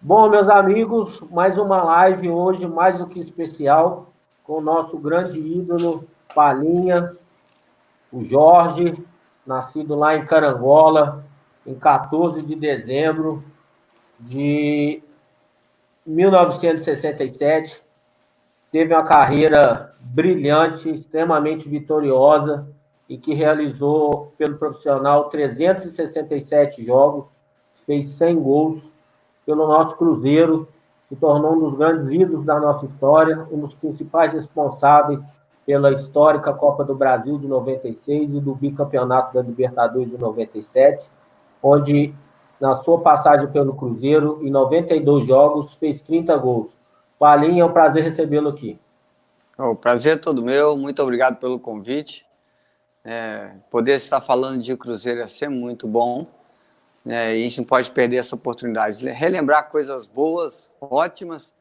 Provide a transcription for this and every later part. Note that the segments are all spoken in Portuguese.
Bom, meus amigos, mais uma live hoje, mais do que especial, com o nosso grande ídolo, Palinha, o Jorge, nascido lá em Carangola, em 14 de dezembro de 1967. Teve uma carreira brilhante, extremamente vitoriosa, e que realizou, pelo profissional, 367 jogos, fez 100 gols, pelo nosso Cruzeiro, se tornou um dos grandes ídolos da nossa história, um dos principais responsáveis pela histórica Copa do Brasil de 96 e do bicampeonato da Libertadores de 97, onde, na sua passagem pelo Cruzeiro, em 92 jogos, fez 30 gols. Palinha, é um prazer recebê-lo aqui. O prazer é todo meu, muito obrigado pelo convite. Poder estar falando de Cruzeiro é sempre muito bom. E a gente não pode perder essa oportunidade. Relembrar coisas boas, ótimas,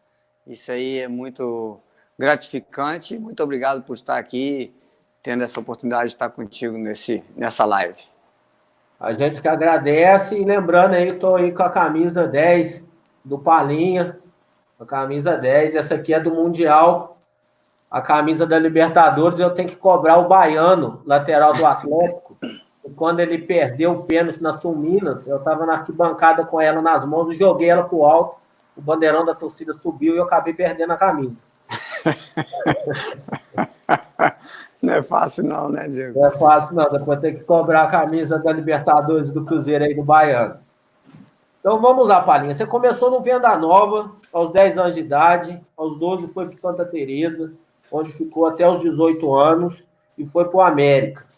isso aí é muito gratificante. Muito obrigado por estar aqui, tendo essa oportunidade de estar contigo nessa live. A gente que agradece, e lembrando aí, estou aí com a camisa 10 do Palinha, a camisa 10, essa aqui é do Mundial, a camisa da Libertadores, eu tenho que cobrar o Baiano, lateral do Atlético, e quando ele perdeu o pênalti na Sul-Minas, eu estava na arquibancada com ela nas mãos e joguei ela para o alto, o bandeirão da torcida subiu e eu acabei perdendo a camisa. Não é fácil não, né, Diego? Não é fácil não, depois tem que cobrar a camisa da Libertadores do Cruzeiro aí do Baiano. Então vamos lá, Palinha. Você começou no Venda Nova, aos 10 anos de idade, aos 12 foi para Santa Teresa, onde ficou até os 18 anos, e foi para o América.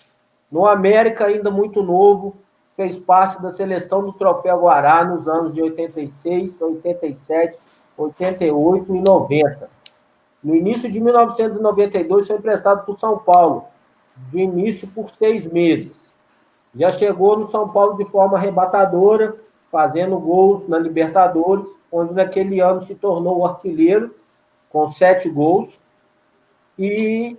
No América, ainda muito novo, fez parte da seleção do Troféu Guará nos anos de 86, 87, 88 e 90. No início de 1992, foi emprestado para o São Paulo, de início por 6 meses. Já chegou no São Paulo de forma arrebatadora, fazendo gols na Libertadores, onde naquele ano se tornou o artilheiro, com 7 gols. E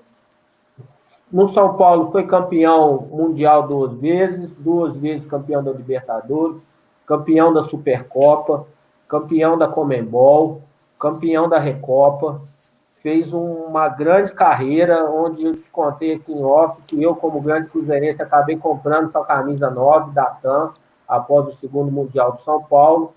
no São Paulo foi campeão mundial 2 vezes campeão da Libertadores, campeão da Supercopa, campeão da Conmebol, campeão da Recopa. Fez uma grande carreira, onde eu te contei aqui em off que eu, como grande cruzeirense, acabei comprando sua camisa 9 da TAM, após o segundo Mundial de São Paulo,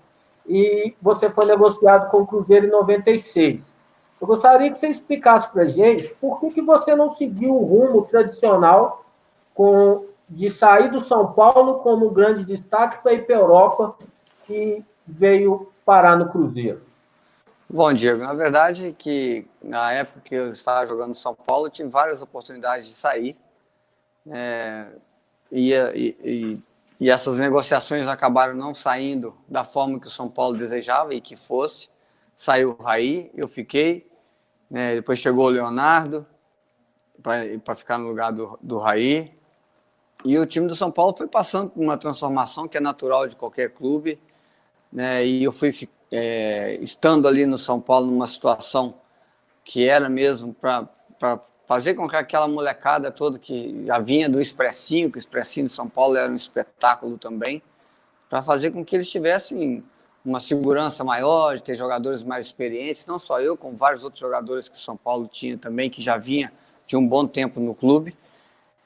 e você foi negociado com o Cruzeiro em 96. Eu gostaria que você explicasse para a gente por que você não seguiu o rumo tradicional de sair do São Paulo como grande destaque para ir para a Europa e veio parar no Cruzeiro. Bom, Diego, na verdade que na época que eu estava jogando no São Paulo, eu tive várias oportunidades de sair, e essas negociações acabaram não saindo da forma que o São Paulo desejava e que fosse. Saiu o Raí, eu fiquei, depois chegou o Leonardo para ficar no lugar do Raí, e o time do São Paulo foi passando por uma transformação que é natural de qualquer clube, e eu fui estando ali no São Paulo numa situação que era mesmo para fazer com que aquela molecada toda que já vinha do Expressinho, que o Expressinho de São Paulo era um espetáculo também, para fazer com que eles tivessem uma segurança maior, de ter jogadores mais experientes, não só eu, como vários outros jogadores que o São Paulo tinha também, que já vinha de um bom tempo no clube.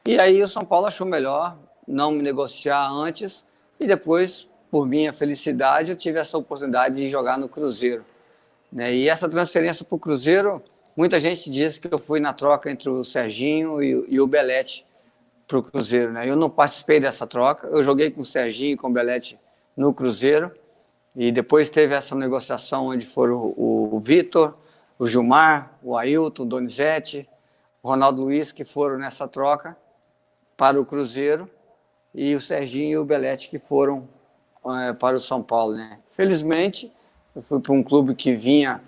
E aí o São Paulo achou melhor não me negociar antes, e depois, por minha felicidade, eu tive essa oportunidade de jogar no Cruzeiro. E essa transferência para o Cruzeiro, muita gente diz que eu fui na troca entre o Serginho e o Belletti para o Cruzeiro. Eu não participei dessa troca, eu joguei com o Serginho e com o Belletti no Cruzeiro, e depois teve essa negociação onde foram o Vitor, o Gilmar, o Ailton, o Donizete, o Ronaldo Luiz, que foram nessa troca para o Cruzeiro, e o Serginho e o Belletti que foram para o São Paulo. Felizmente, eu fui para um clube que vinha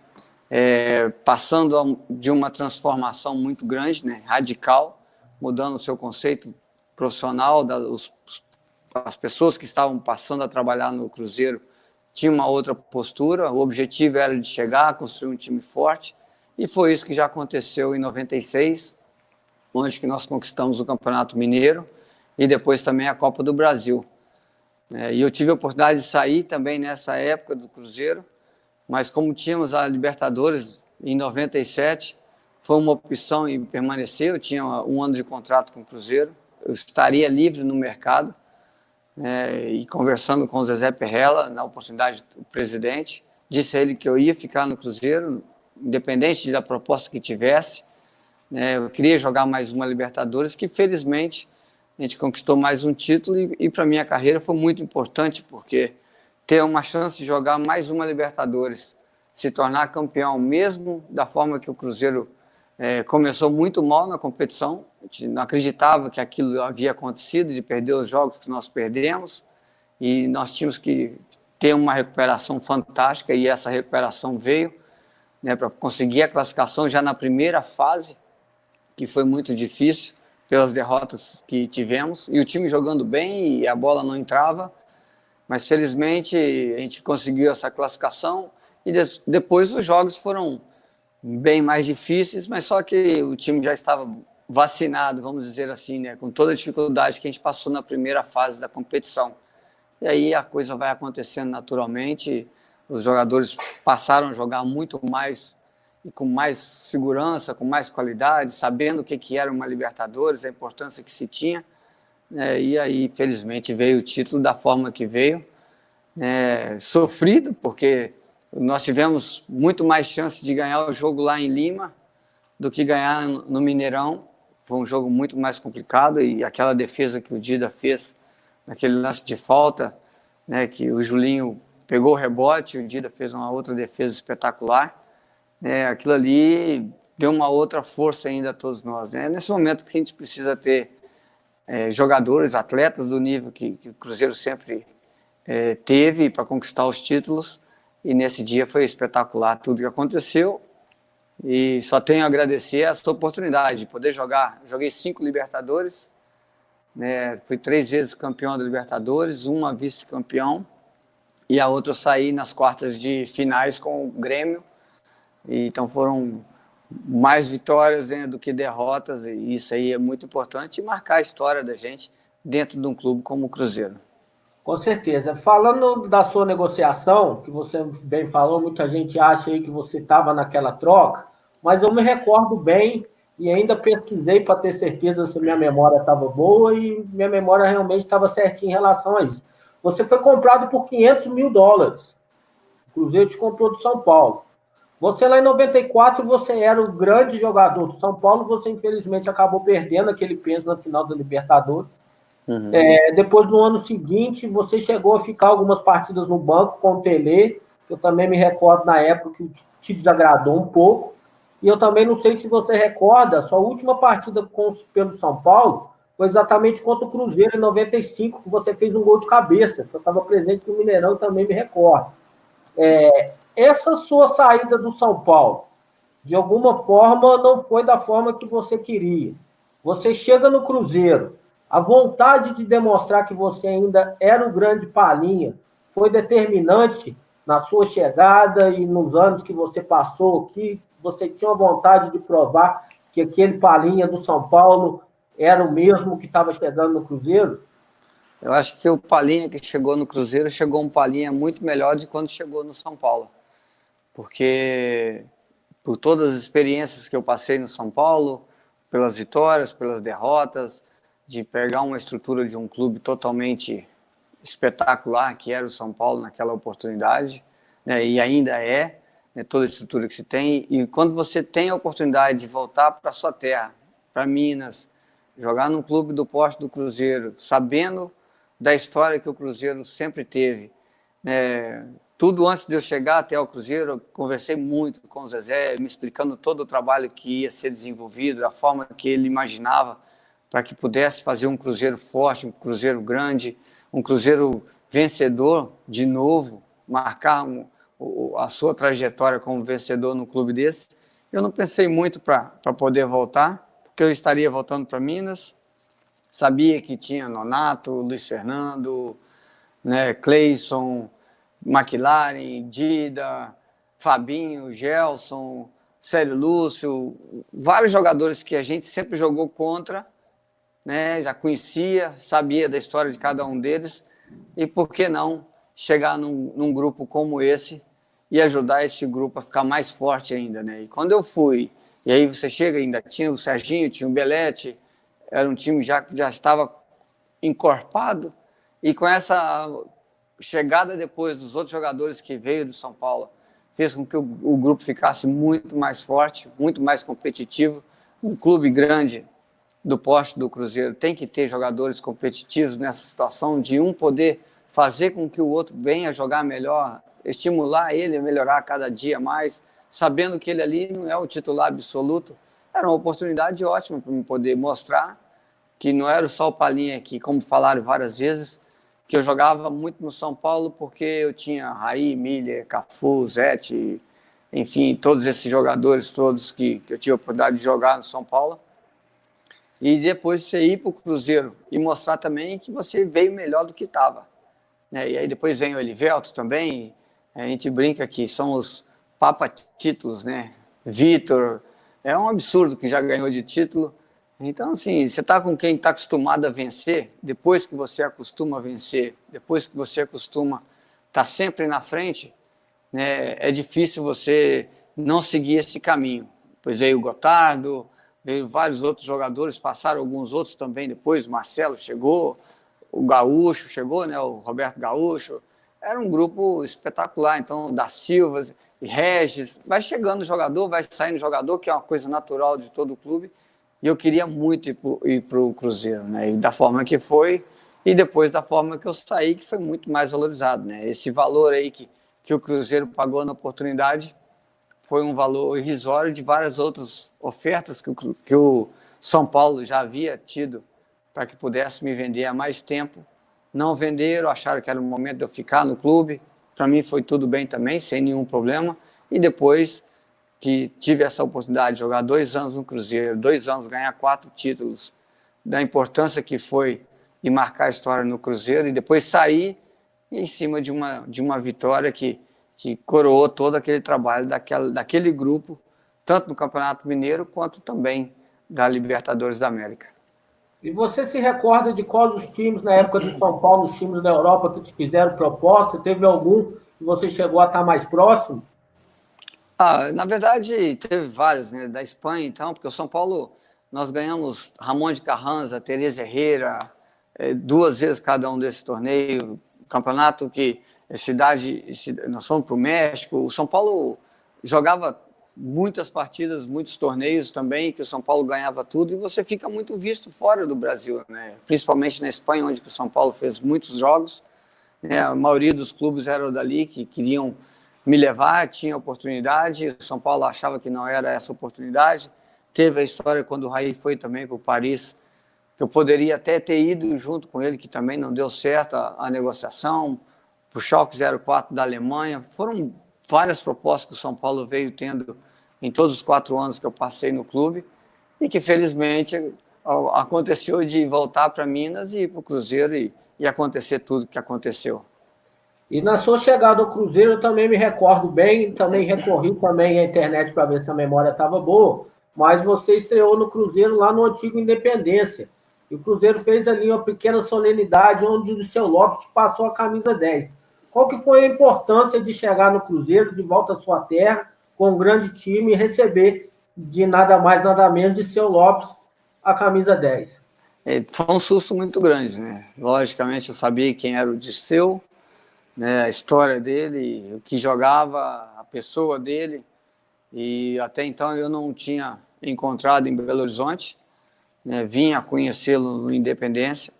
passando de uma transformação muito grande, radical, mudando o seu conceito profissional, as pessoas que estavam passando a trabalhar no Cruzeiro tinham uma outra postura, o objetivo era de chegar, construir um time forte, e foi isso que já aconteceu em 96, onde que nós conquistamos o Campeonato Mineiro e depois também a Copa do Brasil. E eu tive a oportunidade de sair também nessa época do Cruzeiro, mas como tínhamos a Libertadores em 97, foi uma opção em permanecer. Eu tinha um ano de contrato com o Cruzeiro, eu estaria livre no mercado, e conversando com o Zezé Perrella, na oportunidade do presidente, disse a ele que eu ia ficar no Cruzeiro, independente da proposta que tivesse. Eu queria jogar mais uma Libertadores, que felizmente a gente conquistou mais um título, e para a minha carreira foi muito importante, porque ter uma chance de jogar mais uma Libertadores, se tornar campeão, mesmo da forma que o Cruzeiro começou muito mal na competição, a gente não acreditava que aquilo havia acontecido, de perder os jogos que nós perdemos, e nós tínhamos que ter uma recuperação fantástica, e essa recuperação veio, para conseguir a classificação já na primeira fase, que foi muito difícil, pelas derrotas que tivemos, e o time jogando bem, e a bola não entrava, mas felizmente a gente conseguiu essa classificação, e depois os jogos foram bem mais difíceis, mas só que o time já estava vacinado, vamos dizer assim, com toda a dificuldade que a gente passou na primeira fase da competição. E aí a coisa vai acontecendo naturalmente, os jogadores passaram a jogar muito mais e com mais segurança, com mais qualidade, sabendo o que era uma Libertadores, a importância que se tinha, e aí felizmente veio o título da forma que veio, sofrido, porque nós tivemos muito mais chance de ganhar o jogo lá em Lima do que ganhar no Mineirão. Foi um jogo muito mais complicado, e aquela defesa que o Dida fez, naquele lance de falta, que o Julinho pegou o rebote, o Dida fez uma outra defesa espetacular, aquilo ali deu uma outra força ainda a todos nós. Nesse momento que a gente precisa ter jogadores, atletas do nível que o Cruzeiro sempre teve para conquistar os títulos, e nesse dia foi espetacular tudo que aconteceu, e só tenho a agradecer essa oportunidade de poder jogar. Joguei 5 Libertadores, fui 3 vezes campeão da Libertadores, uma vice-campeão, e a outra eu saí nas quartas de finais com o Grêmio, e então foram mais vitórias do que derrotas, e isso aí é muito importante, e marcar a história da gente dentro de um clube como o Cruzeiro. Com certeza. Falando da sua negociação, que você bem falou, muita gente acha aí que você estava naquela troca, mas eu me recordo bem e ainda pesquisei para ter certeza se minha memória estava boa, e minha memória realmente estava certinha em relação a isso. Você foi comprado por $500 mil. O Cruzeiro te comprou do São Paulo. Você lá em 94, você era o grande jogador do São Paulo, você infelizmente acabou perdendo aquele peso na final da Libertadores. Uhum. Depois, no ano seguinte, você chegou a ficar algumas partidas no banco com o Tele, que eu também me recordo na época que te desagradou um pouco. E eu também não sei se você recorda, a sua última partida pelo São Paulo foi exatamente contra o Cruzeiro em 95, que você fez um gol de cabeça, que eu estava presente no Mineirão, também me recordo. Essa sua saída do São Paulo, de alguma forma, não foi da forma que você queria. Você chega no Cruzeiro, a vontade de demonstrar que você ainda era o grande Palhinha foi determinante na sua chegada e nos anos que você passou aqui. Você tinha a vontade de provar que aquele Palhinha do São Paulo era o mesmo que estava chegando no Cruzeiro? Eu acho que o Palhinha que chegou no Cruzeiro chegou um Palhinha muito melhor de quando chegou no São Paulo. Porque por todas as experiências que eu passei no São Paulo, pelas vitórias, pelas derrotas, de pegar uma estrutura de um clube totalmente espetacular, que era o São Paulo naquela oportunidade, e ainda toda a estrutura que se tem, e quando você tem a oportunidade de voltar para sua terra, para Minas, jogar num clube do porte do Cruzeiro, sabendo da história que o Cruzeiro sempre teve, tudo antes de eu chegar até o Cruzeiro, eu conversei muito com o Zezé, me explicando todo o trabalho que ia ser desenvolvido, a forma que ele imaginava para que pudesse fazer um Cruzeiro forte, um Cruzeiro grande, um Cruzeiro vencedor de novo, marcar a sua trajetória como vencedor no clube desse. Eu não pensei muito para poder voltar, porque eu estaria voltando para Minas, sabia que tinha Nonato, Luiz Fernando, Cleison, McLaren, Dida, Fabinho, Gelson, Célio Lúcio, vários jogadores que a gente sempre jogou contra, já conhecia, sabia da história de cada um deles, e por que não chegar num grupo como esse, e ajudar esse grupo a ficar mais forte ainda, né? E quando eu fui, e aí você chega, ainda tinha o Serginho, tinha o Belete, era um time que já estava encorpado, e com essa chegada depois dos outros jogadores que veio do São Paulo, fez com que o grupo ficasse muito mais forte, muito mais competitivo. Um clube grande do porte do Cruzeiro tem que ter jogadores competitivos nessa situação, de um poder fazer com que o outro venha jogar melhor, estimular ele a melhorar cada dia mais, sabendo que ele ali não é o titular absoluto. Era uma oportunidade ótima para me poder mostrar que não era só o Palinha que, como falaram várias vezes, que eu jogava muito no São Paulo porque eu tinha Raí, Miller, Cafu, Zete, enfim, todos esses jogadores todos que eu tive a oportunidade de jogar no São Paulo. E depois você ir para o Cruzeiro e mostrar também que você veio melhor do que estava. Né? E aí depois vem o Elivelto também, a gente brinca que são os papa-títulos, né? Vitor, é um absurdo que já ganhou de título. Então, assim, você está com quem está acostumado a vencer, depois que você acostuma a vencer, depois que você acostuma estar sempre na frente, né, é difícil você não seguir esse caminho. Depois veio o Gotardo, veio vários outros jogadores, passaram alguns outros também depois, o Marcelo chegou, o Gaúcho chegou, né, o Roberto Gaúcho. Era um grupo espetacular, então, da Silva e Regis, vai chegando jogador, vai saindo jogador, que é uma coisa natural de todo o clube, e eu queria muito ir para o Cruzeiro, né, e da forma que foi, e depois da forma que eu saí, que foi muito mais valorizado, né, esse valor aí que o Cruzeiro pagou na oportunidade foi um valor irrisório de várias outras ofertas que o São Paulo já havia tido para que pudesse me vender há mais tempo. Não venderam, acharam que era o momento de eu ficar no clube. Para mim foi tudo bem também, sem nenhum problema. E depois que tive essa oportunidade de jogar 2 anos no Cruzeiro, 2 anos ganhar 4 títulos, da importância que foi e marcar a história no Cruzeiro, e depois sair em cima de uma vitória que coroou todo aquele trabalho daquele grupo, tanto no Campeonato Mineiro quanto também da Libertadores da América. E você se recorda de quais os times na época do São Paulo, os times da Europa que te fizeram proposta? Teve algum que você chegou a estar mais próximo? Na verdade, teve vários, né, da Espanha, então, porque o São Paulo, nós ganhamos Ramon de Carranza, Teresa Herrera, 2 vezes cada um desse torneio, campeonato que nós fomos para o México, o São Paulo jogava muitas partidas, muitos torneios também, que o São Paulo ganhava tudo, e você fica muito visto fora do Brasil, né, principalmente na Espanha, onde o São Paulo fez muitos jogos, né, a maioria dos clubes eram dali, que queriam me levar, tinha oportunidade, o São Paulo achava que não era essa oportunidade. Teve a história quando o Raí foi também para o Paris, que eu poderia até ter ido junto com ele, que também não deu certo a negociação, para o Schalke 04 da Alemanha. Foram várias propostas que o São Paulo veio tendo em todos os 4 anos que eu passei no clube, e que felizmente aconteceu de voltar para Minas e ir para o Cruzeiro e acontecer tudo que aconteceu. E na sua chegada ao Cruzeiro eu também me recordo bem, também recorri também à internet para ver se a memória estava boa, mas você estreou no Cruzeiro lá no antigo Independência. E o Cruzeiro fez ali uma pequena solenidade onde o seu Lopes passou a camisa 10. Qual que foi a importância de chegar no Cruzeiro, de volta à sua terra, com um grande time e receber de nada mais, nada menos de seu Lopes a camisa 10? Foi um susto muito grande, né? Logicamente eu sabia quem era o Dirceu, né, a história dele, o que jogava, a pessoa dele, e até então eu não tinha encontrado em Belo Horizonte, né, vim a conhecê-lo no Independência,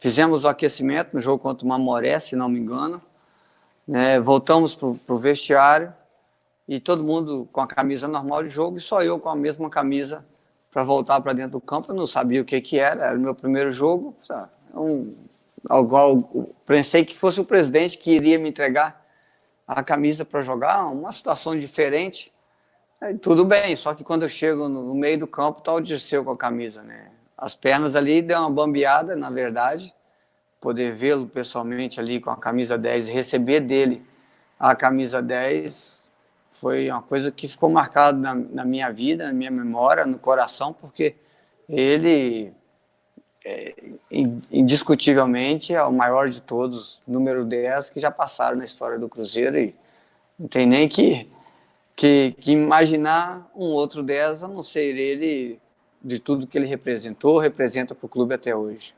fizemos o aquecimento no jogo contra o Mamoré, se não me engano, né, voltamos para o vestiário e todo mundo com a camisa normal de jogo e só eu com a mesma camisa para voltar para dentro do campo. Eu não sabia o que era o meu primeiro jogo, pensei que fosse o presidente que iria me entregar a camisa para jogar, uma situação diferente. Aí, tudo bem, só que quando eu chego no meio do campo, tá o Dirceu com a camisa, né? As pernas ali deu uma bambeada, na verdade, poder vê-lo pessoalmente ali com a camisa 10 e receber dele a camisa 10 foi uma coisa que ficou marcada na minha vida, na minha memória, no coração, porque ele indiscutivelmente é o maior de todos, número 10, que já passaram na história do Cruzeiro, e Não tem nem que imaginar um outro 10, a não ser ele, de tudo que ele representa para o clube até hoje.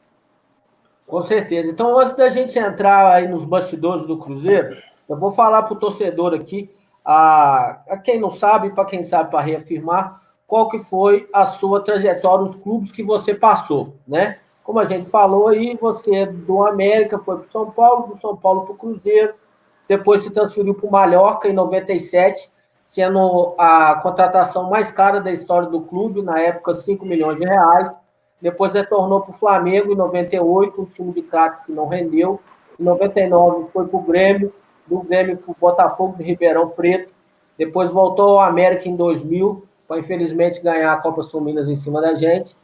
Com certeza. Então, antes da gente entrar aí nos bastidores do Cruzeiro, eu vou falar para o torcedor aqui, a quem não sabe, para quem sabe, para reafirmar, qual que foi a sua trajetória nos clubes que você passou, né? Como a gente falou aí, você é do América, foi para o São Paulo, do São Paulo para o Cruzeiro, depois se transferiu para o Mallorca em 97, sendo a contratação mais cara da história do clube, na época 5 milhões de reais. Depois retornou para o Flamengo em 98, um time de craques que não rendeu. Em 99 foi para o Grêmio, do Grêmio para o Botafogo de Ribeirão Preto. Depois voltou ao América em 2000, para infelizmente ganhar a Copa Sul Minas em cima da gente.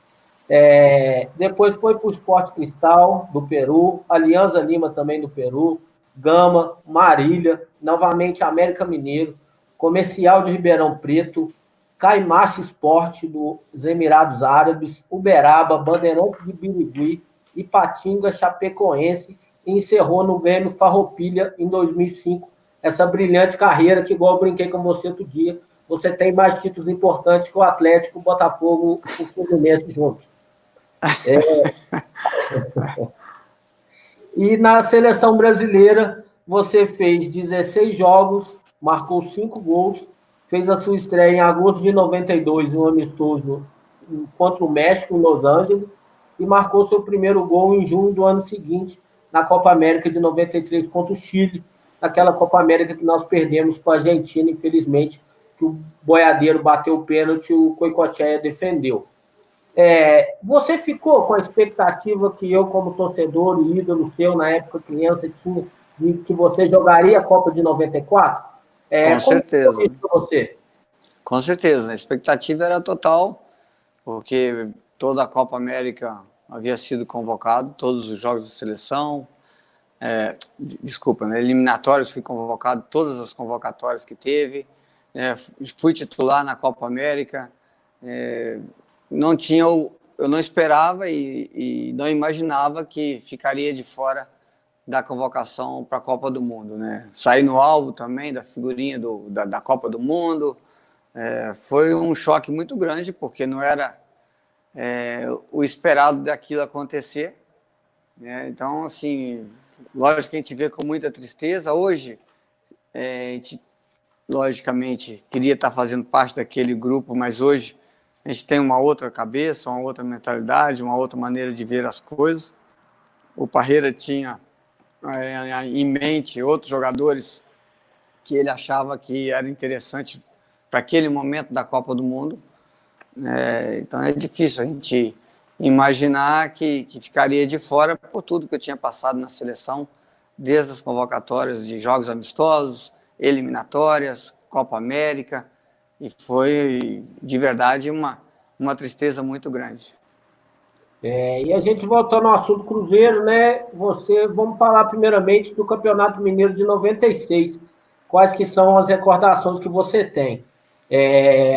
Depois foi para o Sport Cristal, do Peru, Alianza Lima também do Peru, Gama, Marília, novamente América Mineiro, Comercial de Ribeirão Preto, Caimacha Esporte dos Emirados Árabes, Uberaba, Bandeirantes de Birigui, Ipatinga, Chapecoense e encerrou no Grêmio Farroupilha em 2005. Essa brilhante carreira que, igual eu brinquei com você outro dia, você tem mais títulos importantes que o Atlético, o Botafogo e o Fluminense juntos. E na seleção brasileira, você fez 16 jogos, marcou 5 gols, fez a sua estreia em agosto de 92, no amistoso contra o México, em Los Angeles, e marcou seu primeiro gol em junho do ano seguinte, na Copa América de 93 contra o Chile, naquela Copa América que nós perdemos para a Argentina, infelizmente, que o boiadeiro bateu o pênalti e o Goicoechea defendeu. Você ficou com a expectativa que eu, como torcedor e ídolo seu, na época criança, tinha de que você jogaria a Copa de 94? Com certeza. Foi isso para você? Com certeza. A expectativa era total, porque toda a Copa América havia sido convocado, todos os jogos de seleção, eliminatórios, fui convocado, todas as convocatórias que teve, fui titular na Copa América, eu não esperava e não imaginava que ficaria de fora da convocação para a Copa do Mundo, né? Saí no alvo também da figurinha da Copa do Mundo. Foi um choque muito grande, porque não era o esperado daquilo acontecer, né? Então, assim, lógico que a gente vê com muita tristeza. Hoje, a gente, logicamente, queria estar fazendo parte daquele grupo, mas hoje a gente tem uma outra cabeça, uma outra mentalidade, uma outra maneira de ver as coisas. O Parreira tinha em mente outros jogadores que ele achava que era interessante para aquele momento da Copa do Mundo. Então é difícil a gente imaginar que ficaria de fora por tudo que eu tinha passado na seleção, desde as convocatórias de jogos amistosos, eliminatórias, Copa América, e foi de verdade uma tristeza muito grande. E a gente voltando ao assunto Cruzeiro, né? Vamos falar primeiramente do Campeonato Mineiro de 96. Quais que são as recordações que você tem?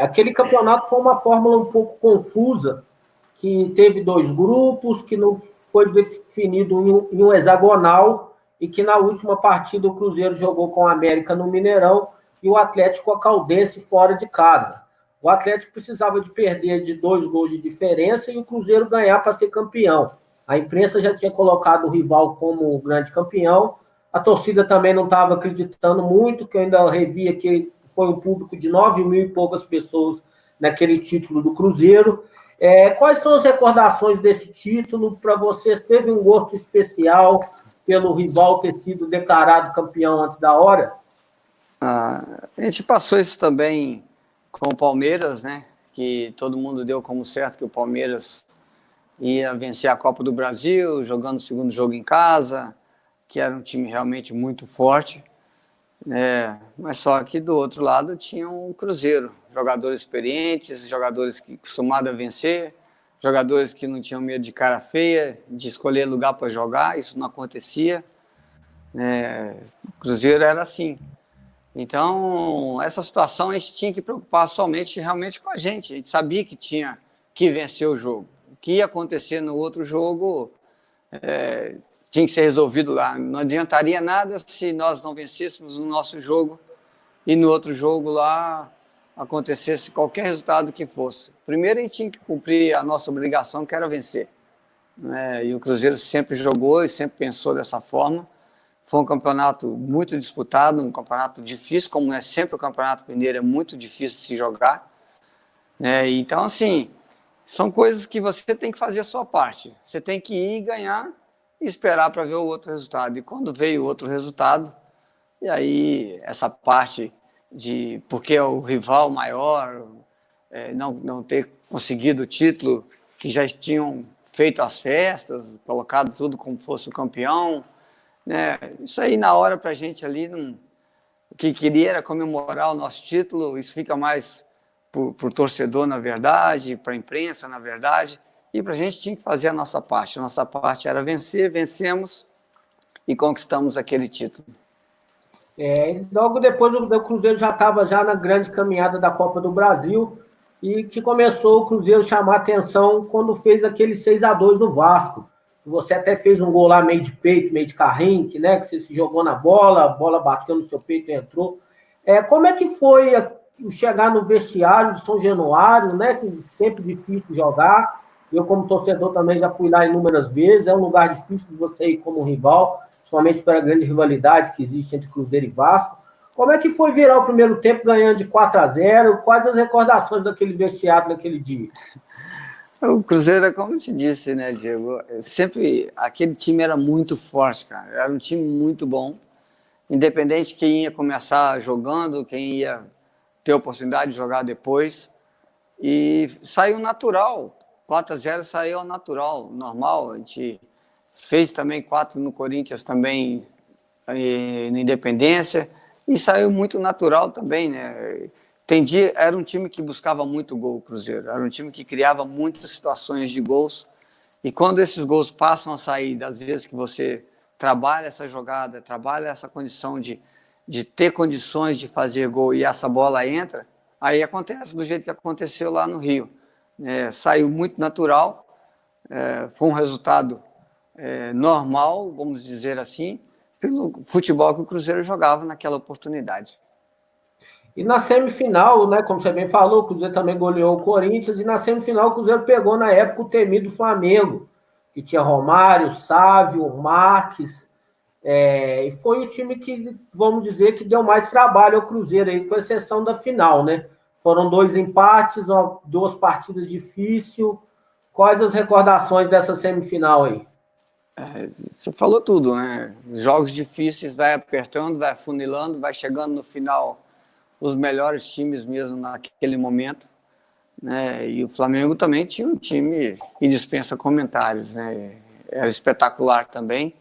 Aquele campeonato foi uma fórmula um pouco confusa, que teve 2 grupos, que não foi definido em um hexagonal, e que na última partida o Cruzeiro jogou com o América no Mineirão e o Atlético a Caldense fora de casa. O Atlético precisava de perder de 2 gols de diferença e o Cruzeiro ganhar para ser campeão. A imprensa já tinha colocado o rival como o grande campeão. A torcida também não estava acreditando muito, que eu ainda revia que foi um público de 9 mil e poucas pessoas naquele título do Cruzeiro. Quais são as recordações desse título para vocês? Teve um gosto especial pelo rival ter sido declarado campeão antes da hora? A gente passou isso também com o Palmeiras, né? Que todo mundo deu como certo que o Palmeiras ia vencer a Copa do Brasil, jogando o segundo jogo em casa, que era um time realmente muito forte. Mas só que do outro lado tinha um Cruzeiro, jogadores experientes, jogadores que acostumados a vencer, jogadores que não tinham medo de cara feia, de escolher lugar para jogar, isso não acontecia. O Cruzeiro era assim. Então, essa situação a gente tinha que preocupar somente realmente com a gente. A gente sabia que tinha que vencer o jogo. O que ia acontecer no outro jogo tinha que ser resolvido lá. Não adiantaria nada se nós não vencêssemos o nosso jogo e no outro jogo lá acontecesse qualquer resultado que fosse. Primeiro a gente tinha que cumprir a nossa obrigação, que era vencer, né? E o Cruzeiro sempre jogou e sempre pensou dessa forma. Foi um campeonato muito disputado, um campeonato difícil, como é sempre o Campeonato Mineiro, é muito difícil de se jogar, né? Então, assim, são coisas que você tem que fazer a sua parte. Você tem que ir ganhar e esperar para ver o outro resultado. E quando veio o outro resultado, e aí essa parte de porque é o rival maior, não ter conseguido o título, que já tinham feito as festas, colocado tudo como fosse o campeão, né? Isso aí na hora para a gente ali, o que queria era comemorar o nosso título, isso fica mais para o torcedor, na verdade, para a imprensa, na verdade, e para a gente tinha que fazer a nossa parte. A nossa parte era vencer, vencemos e conquistamos aquele título. Logo depois o Cruzeiro já estava já na grande caminhada da Copa do Brasil e que começou o Cruzeiro chamar atenção quando fez aquele 6-2 no Vasco. Você até fez um gol lá meio de peito, meio de carrinho, né? Que você se jogou na bola, a bola bateu no seu peito e entrou. Como é que foi chegar no vestiário de São Januário, né? Que sempre difícil jogar. Eu, como torcedor, também já fui lá inúmeras vezes. É um lugar difícil de você ir como rival, principalmente pela grande rivalidade que existe entre Cruzeiro e Vasco. Como é que foi virar o primeiro tempo ganhando de 4-0? Quais as recordações daquele vestiário naquele dia? O Cruzeiro, como eu te disse, né, Diego? Sempre aquele time era muito forte, cara. Era um time muito bom. Independente de quem ia começar jogando, quem ia ter oportunidade de jogar depois. E saiu natural. 4-0 saiu natural, normal. A gente fez também 4 no Corinthians, também na Independência. E saiu muito natural também, né? Era um time que buscava muito gol, o Cruzeiro. Era um time que criava muitas situações de gols. E quando esses gols passam a sair, das vezes que você trabalha essa jogada, trabalha essa condição de ter condições de fazer gol e essa bola entra, aí acontece do jeito que aconteceu lá no Rio. Saiu muito natural, foi um resultado normal, vamos dizer assim, pelo futebol que o Cruzeiro jogava naquela oportunidade. E na semifinal, né, como você bem falou, o Cruzeiro também goleou o Corinthians, e na semifinal o Cruzeiro pegou, na época, o temido Flamengo, que tinha Romário, Sávio, Marques, e foi o time que, vamos dizer, que deu mais trabalho ao Cruzeiro, aí, com exceção da final, né? Foram 2 empates, 2 partidas difíceis. Quais as recordações dessa semifinal aí? Você falou tudo, né? Jogos difíceis, vai apertando, vai afunilando, vai chegando no final os melhores times mesmo naquele momento, né? E o Flamengo também tinha um time que dispensa comentários, né? Era espetacular também.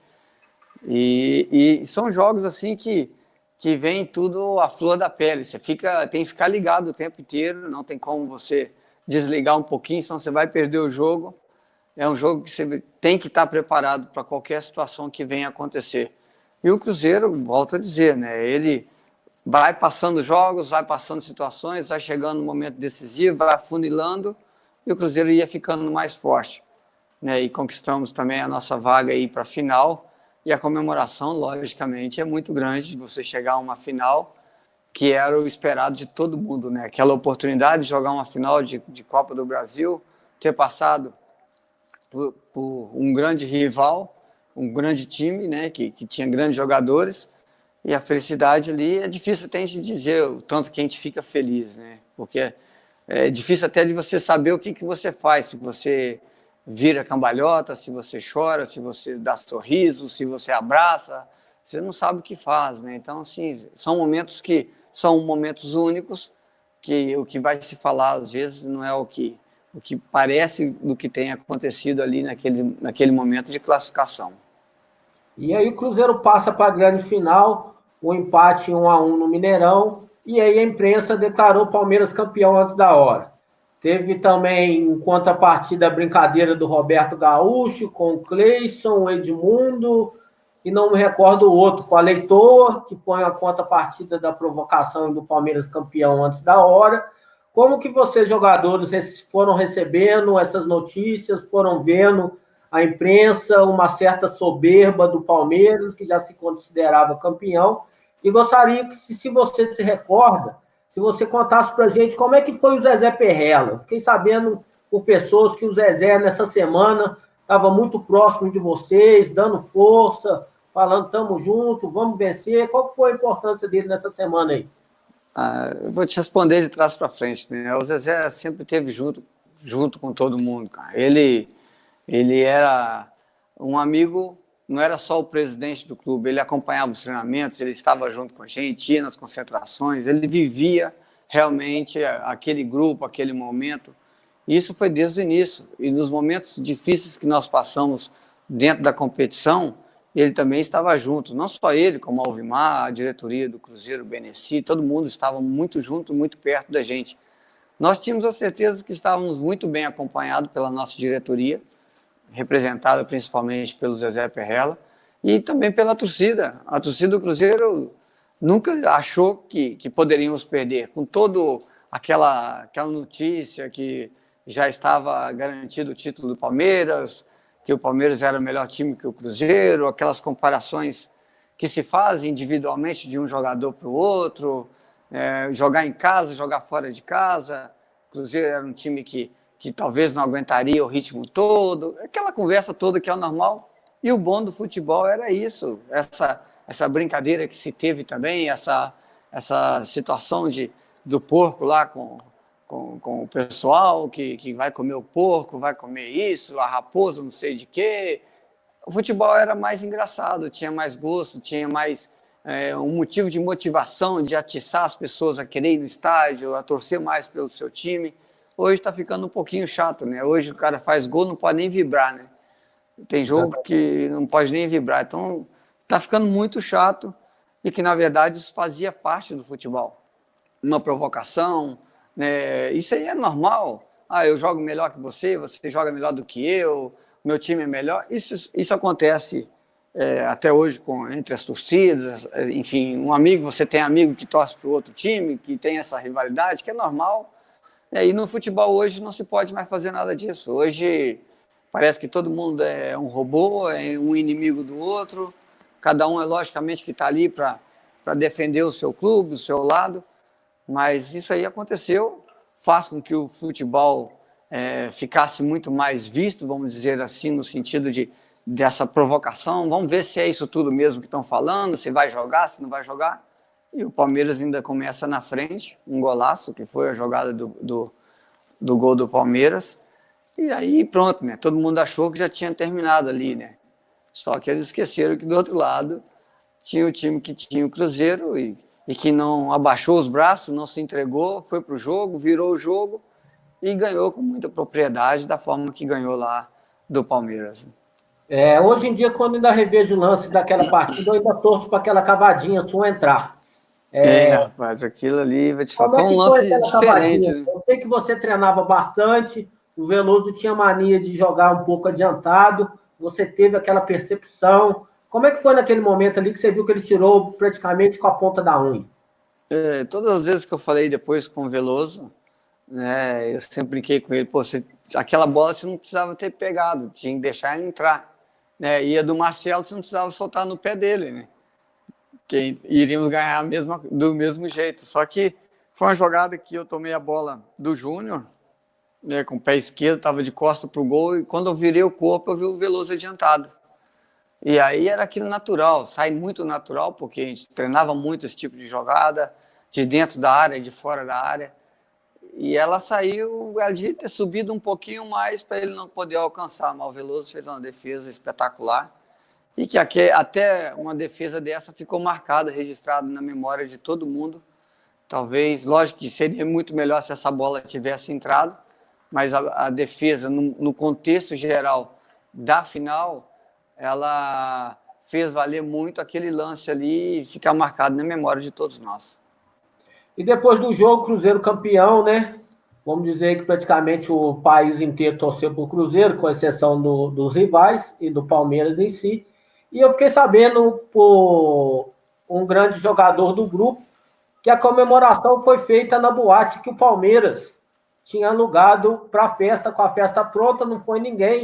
E são jogos assim que vem tudo à flor da pele. Você tem que ficar ligado o tempo inteiro, não tem como você desligar um pouquinho, senão você vai perder o jogo. É um jogo que você tem que estar preparado para qualquer situação que venha acontecer. E o Cruzeiro, volto a dizer, né? Ele vai passando jogos, vai passando situações, vai chegando no momento decisivo, vai afunilando, e o Cruzeiro ia ficando mais forte, né? E conquistamos também a nossa vaga aí para a final, e a comemoração, logicamente, é muito grande de você chegar a uma final, que era o esperado de todo mundo, né? Aquela oportunidade de jogar uma final de Copa do Brasil, ter passado por um grande rival, um grande time, né? Que tinha grandes jogadores. E a felicidade ali é difícil até a gente dizer o tanto que a gente fica feliz, né? Porque é difícil até de você saber o que você faz, se você vira cambalhota, se você chora, se você dá sorriso, se você abraça, você não sabe o que faz, né? Então, assim, são momentos que são momentos únicos, que o que vai se falar às vezes não é o que parece do que tem acontecido ali naquele momento de classificação. E aí o Cruzeiro passa para a grande final, um empate 1-1 no Mineirão, e aí a imprensa declarou o Palmeiras campeão antes da hora. Teve também, em contrapartida, a brincadeira do Roberto Gaúcho com o Cleison, o Edmundo, e não me recordo o outro, com a Leitor, que foi a contrapartida da provocação do Palmeiras campeão antes da hora. Como que vocês, jogadores, foram recebendo essas notícias, foram vendo a imprensa, uma certa soberba do Palmeiras, que já se considerava campeão, E gostaria que, se você se recorda, se você contasse para a gente como é que foi o Zezé Perrella. Fiquei sabendo por pessoas que o Zezé, nessa semana, estava muito próximo de vocês, dando força, falando, estamos juntos, vamos vencer. Qual foi a importância dele nessa semana aí? Eu vou te responder de trás para frente, né? O Zezé sempre esteve junto com todo mundo, cara. Ele era um amigo, não era só o presidente do clube, ele acompanhava os treinamentos, ele estava junto com a gente, ia nas concentrações, ele vivia realmente aquele grupo, aquele momento. E isso foi desde o início. E nos momentos difíceis que nós passamos dentro da competição, ele também estava junto. Não só ele, como a Alvimar, a diretoria do Cruzeiro, o Beneci, todo mundo estava muito junto, muito perto da gente. Nós tínhamos a certeza que estávamos muito bem acompanhados pela nossa diretoria, representada principalmente pelo Zezé Perrella, e também pela torcida. A torcida do Cruzeiro nunca achou que poderíamos perder, com toda aquela notícia que já estava garantido o título do Palmeiras, que o Palmeiras era o melhor time que o Cruzeiro, aquelas comparações que se fazem individualmente de um jogador para o outro, jogar em casa, jogar fora de casa. O Cruzeiro era um time que talvez não aguentaria o ritmo todo, aquela conversa toda que é o normal. E o bom do futebol era isso, essa brincadeira que se teve também, essa situação do porco lá com o pessoal que vai comer o porco, vai comer isso, a raposa, não sei de quê. O futebol era mais engraçado, tinha mais gosto, tinha mais um motivo de motivação, de atiçar as pessoas a querer ir no estádio, a torcer mais pelo seu time. Hoje está ficando um pouquinho chato, né? Hoje o cara faz gol, não pode nem vibrar, né? Tem jogo que não pode nem vibrar. Então, está ficando muito chato e que, na verdade, isso fazia parte do futebol. Uma provocação, né? Isso aí é normal. Eu jogo melhor que você joga melhor do que eu, meu time é melhor. Isso acontece até hoje entre as torcidas. Enfim, você tem amigo que torce para o outro time, que tem essa rivalidade, que é normal. E no futebol hoje não se pode mais fazer nada disso. Hoje parece que todo mundo é um robô, é um inimigo do outro. Cada um logicamente que está ali para defender o seu clube, o seu lado. Mas isso aí aconteceu, faz com que o futebol ficasse muito mais visto, vamos dizer assim, no sentido dessa provocação. Vamos ver se é isso tudo mesmo que estão falando, se vai jogar, se não vai jogar. E o Palmeiras ainda começa na frente, um golaço, que foi a jogada do gol do Palmeiras. E aí pronto, né? Todo mundo achou que já tinha terminado ali, né? Só que eles esqueceram que do outro lado tinha o time que tinha o Cruzeiro e que não abaixou os braços, não se entregou, foi pro jogo, virou o jogo e ganhou com muita propriedade da forma que ganhou lá do Palmeiras. Hoje em dia, quando ainda revejo o lance daquela partida, eu ainda torço para aquela cavadinha sua entrar. Rapaz, aquilo ali, vou te falar, Como foi é um que foi lance aquela diferente. cavadinha? Né? Eu sei que você treinava bastante, o Veloso tinha mania de jogar um pouco adiantado, você teve aquela percepção. Como é que foi naquele momento ali que você viu que ele tirou praticamente com a ponta da unha? Todas as vezes que eu falei depois com o Veloso, né, eu sempre brinquei com ele, aquela bola você não precisava ter pegado, tinha que deixar ele entrar. Né? E a do Marcelo você não precisava soltar no pé dele, né? Que iríamos ganhar do mesmo jeito. Só que foi uma jogada que eu tomei a bola do Júnior, né, com o pé esquerdo, estava de costa para o gol, e quando eu virei o corpo, eu vi o Veloso adiantado. E aí era aquilo natural, sai muito natural, porque a gente treinava muito esse tipo de jogada, de dentro da área, de fora da área. E ela saiu, ela devia ter subido um pouquinho mais para ele não poder alcançar, mas o Veloso fez uma defesa espetacular. E que até uma defesa dessa ficou marcada, registrada na memória de todo mundo. Talvez, lógico que seria muito melhor se essa bola tivesse entrado, mas a defesa, no contexto geral da final, ela fez valer muito aquele lance ali e ficar marcado na memória de todos nós. E depois do jogo, Cruzeiro campeão, né? Vamos dizer que praticamente o país inteiro torceu para o Cruzeiro, com exceção dos rivais e do Palmeiras em si. E eu fiquei sabendo por um grande jogador do grupo que a comemoração foi feita na boate que o Palmeiras tinha alugado para a festa, com a festa pronta, não foi ninguém.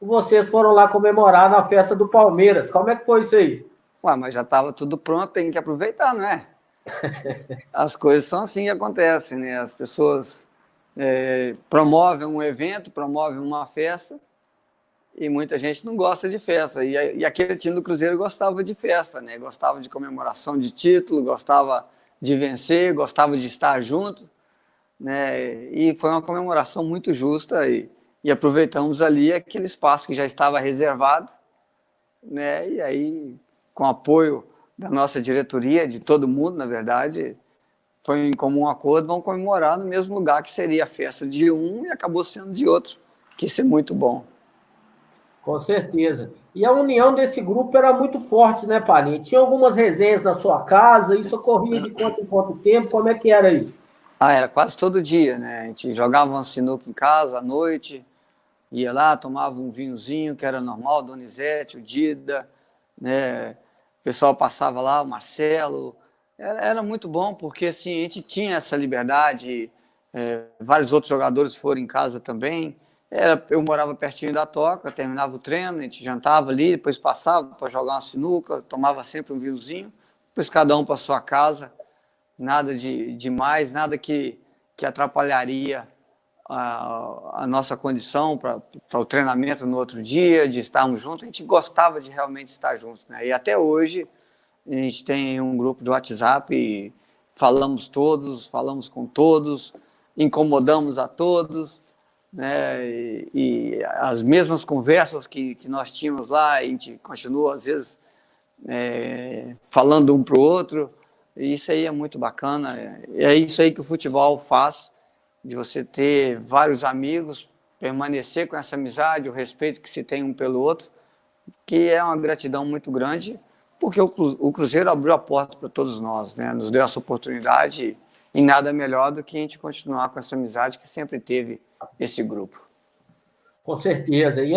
E vocês foram lá comemorar na festa do Palmeiras. Como é que foi isso aí? Ué, mas já estava tudo pronto, tem que aproveitar, não é? As coisas são assim que acontecem, né? As pessoas promovem um evento, promovem uma festa, e muita gente não gosta de festa. E aquele time do Cruzeiro gostava de festa, né? Gostava de comemoração de título, gostava de vencer, gostava de estar junto, né? E foi uma comemoração muito justa e aproveitamos ali aquele espaço que já estava reservado, né? E aí, com apoio da nossa diretoria, de todo mundo, na verdade, foi em comum acordo, vão comemorar no mesmo lugar que seria a festa de um e acabou sendo de outro, que isso é muito bom. Com certeza. E a união desse grupo era muito forte, né, Palinha? Tinha algumas resenhas na sua casa, isso ocorria de quanto em quanto tempo? Como é que era isso? Ah, era quase todo dia, né? A gente jogava um sinuca em casa à noite, ia lá, tomava um vinhozinho, que era normal, Donizete, o Dida, né? O pessoal passava lá, o Marcelo. Era muito bom, porque assim, a gente tinha essa liberdade, vários outros jogadores foram em casa também. Eu morava pertinho da toca, terminava o treino, a gente jantava ali, depois passava para jogar uma sinuca, tomava sempre um vinhozinho, depois cada um para sua casa, nada de mais, nada que atrapalharia a nossa condição para o treinamento no outro dia, de estarmos juntos. A gente gostava de realmente estar juntos, né? E até hoje a gente tem um grupo de WhatsApp e falamos todos, falamos com todos, incomodamos a todos, né? E as mesmas conversas que nós tínhamos lá, a gente continua às vezes falando um para o outro. E isso aí é muito bacana. É isso aí que o futebol faz, de você ter vários amigos, permanecer com essa amizade, o respeito que se tem um pelo outro, que é uma gratidão muito grande, porque o Cruzeiro abriu a porta para todos nós, né? Nos deu essa oportunidade e nada melhor do que a gente continuar com essa amizade que sempre teve esse grupo. Com certeza. E